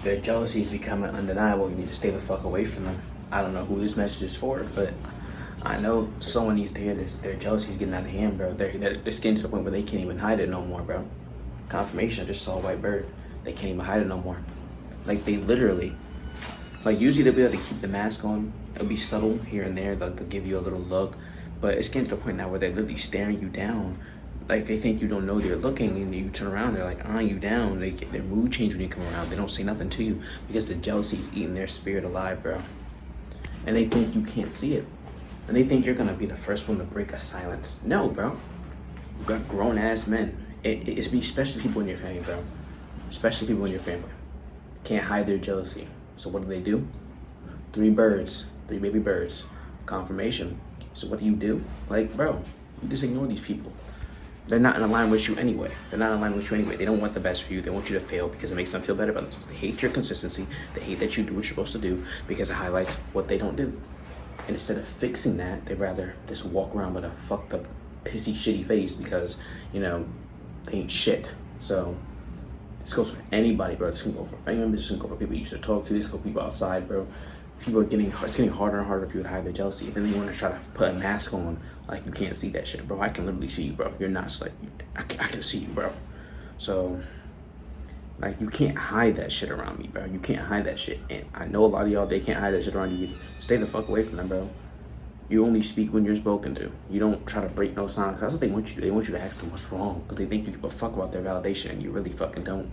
Their jealousy is becoming undeniable. You need to stay the fuck away from them. I don't know who this message is for, but I know someone needs to hear this. Their jealousy is getting out of hand, bro. They're getting to the point where they can't even hide it no more, bro. Confirmation, I just saw a white bird. They can't even hide it no more. Like, they literally, like, usually they'll be able to keep the mask on. It'll be subtle here and there. They'll give you a little look. But it's getting to the point now where they're literally staring you down. Like, they think you don't know they're looking, and you turn around, they're like eyeing you down. Their mood change when you come around. They don't say nothing to you because the jealousy is eating their spirit alive, bro. And they think you can't see it. And they think you're gonna be the first one to break a silence. No, bro. You got grown-ass men. It's especially people in your family, bro. Especially people in your family. Can't hide their jealousy. So what do? 3 birds, 3 baby birds. Confirmation. So what do? Like, bro, you just ignore these people. They're not in line with you anyway. They don't want the best for you. They want you to fail because it makes them feel better about themselves. They hate your consistency. They hate that you do what you're supposed to do because it highlights what they don't do. And instead of fixing that, they'd rather just walk around with a fucked up, pissy, shitty face because, you know, they ain't shit. So this goes for anybody, bro. This can go for family members. This can go for people you used to talk to. This can go for people outside, bro. People are it's getting harder and harder for people to hide their jealousy. And then they want to try to put a mask on like you can't see that shit, bro. I can literally see you, bro. You're not like, I can see you, bro. So, like, you can't hide that shit around me, bro. You can't hide that shit. And I know a lot of y'all, they can't hide that shit around you. Stay the fuck away from them, bro. You only speak when you're spoken to. You don't try to break no silence. That's what they want you to do. They want you to ask them what's wrong because they think you give a fuck about their validation and you really fucking don't.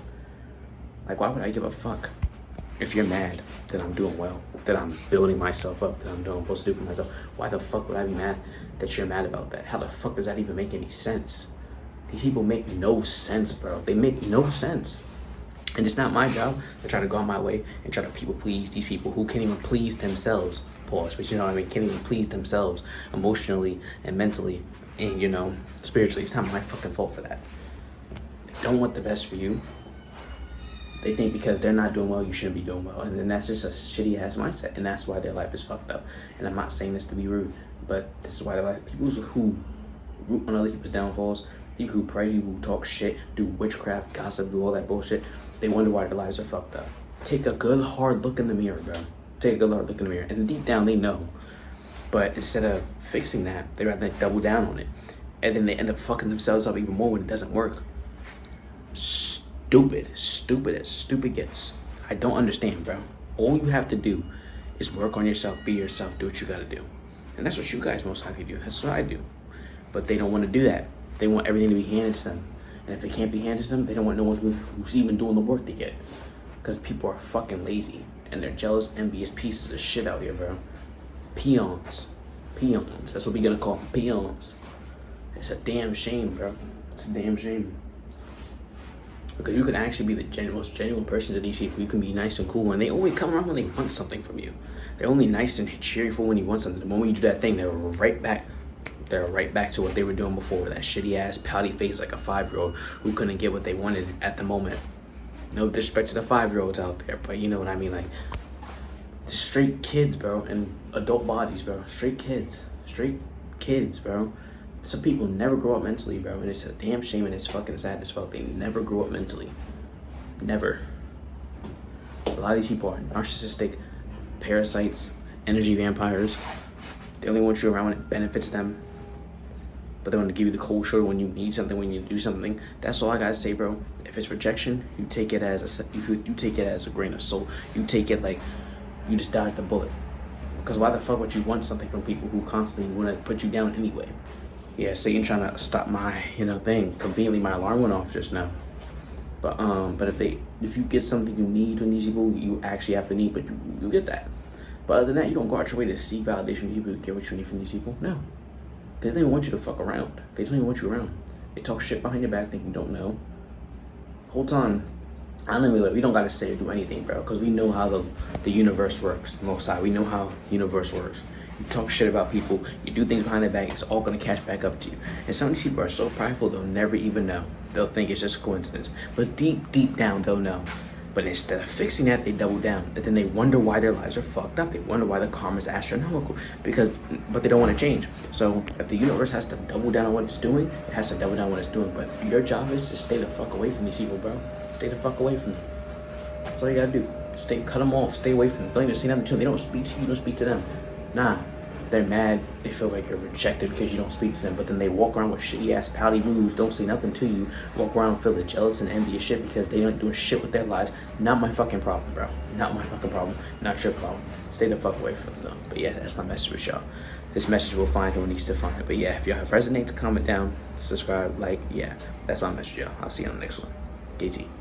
Like, why would I give a fuck? If you're mad that I'm doing well, that I'm building myself up, that I'm doing what I'm supposed to do for myself, why the fuck would I be mad that you're mad about that? How the fuck does that even make any sense? These people make no sense, bro. They make no sense. And it's not my job to try to go on my way and try to people please these people who can't even please themselves. Pause, but you know what I mean? Can't even please themselves emotionally and mentally and, you know, spiritually. It's not my fucking fault for that. They don't want the best for you. They think because they're not doing well, you shouldn't be doing well. And then that's just a shitty ass mindset. And that's why their life is fucked up. And I'm not saying this to be rude, but this is why their life, people who root on other people's downfalls, people who pray, people who talk shit, do witchcraft, gossip, do all that bullshit, they wonder why their lives are fucked up. Take a good hard look in the mirror, bro. Take a good hard look in the mirror. And deep down, they know. But instead of fixing that, they rather double down on it. And then they end up fucking themselves up even more when it doesn't work. Stupid as stupid gets. I don't understand, bro. All you have to do is work on yourself, be yourself, do what you gotta do. And that's what you guys most likely do. That's what I do. But they don't want to do that. They want everything to be handed to them. And if it can't be handed to them, they don't want no one who's even doing the work to get it. Because people are fucking lazy. And they're jealous, envious pieces of shit out here, bro. Peons. That's what we're gonna call them. Peons. It's a damn shame, bro. It's a damn shame. Because you can actually be the most genuine person to these people. You can be nice and cool, and they only come around when they want something from you. They're only nice and cheerful when you want something. The moment you do that thing, they're right back to what they were doing before. That shitty ass pouty face like a 5-year-old who couldn't get what they wanted at the moment. No disrespect to the 5-year-olds out there, but you know what I mean. Like, straight kids, bro, and adult bodies, bro. Straight kids, bro. Some people never grow up mentally, bro, and it's a damn shame, and it's fucking sad as fuck. They never grew up mentally. Never. A lot of these people are narcissistic, parasites, energy vampires. They only want you around when it benefits them, but they want to give you the cold shoulder when you need something, when you do something. That's all I gotta say, bro. If it's rejection, you take it as a grain of salt. You take it like you just dodged the bullet. Because why the fuck would you want something from people who constantly want to put you down anyway? Yeah, Satan trying to stop my, thing. Conveniently, my alarm went off just now. But if you get something you need from these people, you actually have to need, but you get that. But other than that, you don't go out your way to seek validation from people who get what you need from these people. No. They don't even want you to fuck around. They don't even want you around. They talk shit behind your back, think you don't know. Whole time, we don't gotta say or do anything, bro, because we know how the universe works. Most High, we know how the universe works. You talk shit about people, you do things behind their back, it's all gonna catch back up to you. And some of these people are so prideful, they'll never even know. They'll think it's just a coincidence. But deep down, they'll know. But instead of fixing that, they double down. And then they wonder why their lives are fucked up. They wonder why the karma's astronomical. But they don't want to change. So if the universe has to double down on what it's doing, it has to double down on what it's doing. But your job is to stay the fuck away from these people, bro. Stay the fuck away from them. That's all you gotta do. cut them off, stay away from them. Don't even say nothing to them. They don't speak to you, you don't speak to them. Nah, they're mad. They feel like you're rejected because you don't speak to them. But then they walk around with shitty ass pouty moves, don't say nothing to you, walk around feeling jealous and envious shit because they don't do shit with their lives. Not my fucking problem, bro. Not my fucking problem. Not your problem. Stay the fuck away from them, though. But yeah, that's my message with y'all. This message will find who needs to find it. But yeah, if y'all have resonates, comment down, subscribe, like, yeah. That's my message, y'all. I'll see you on the next one. KT.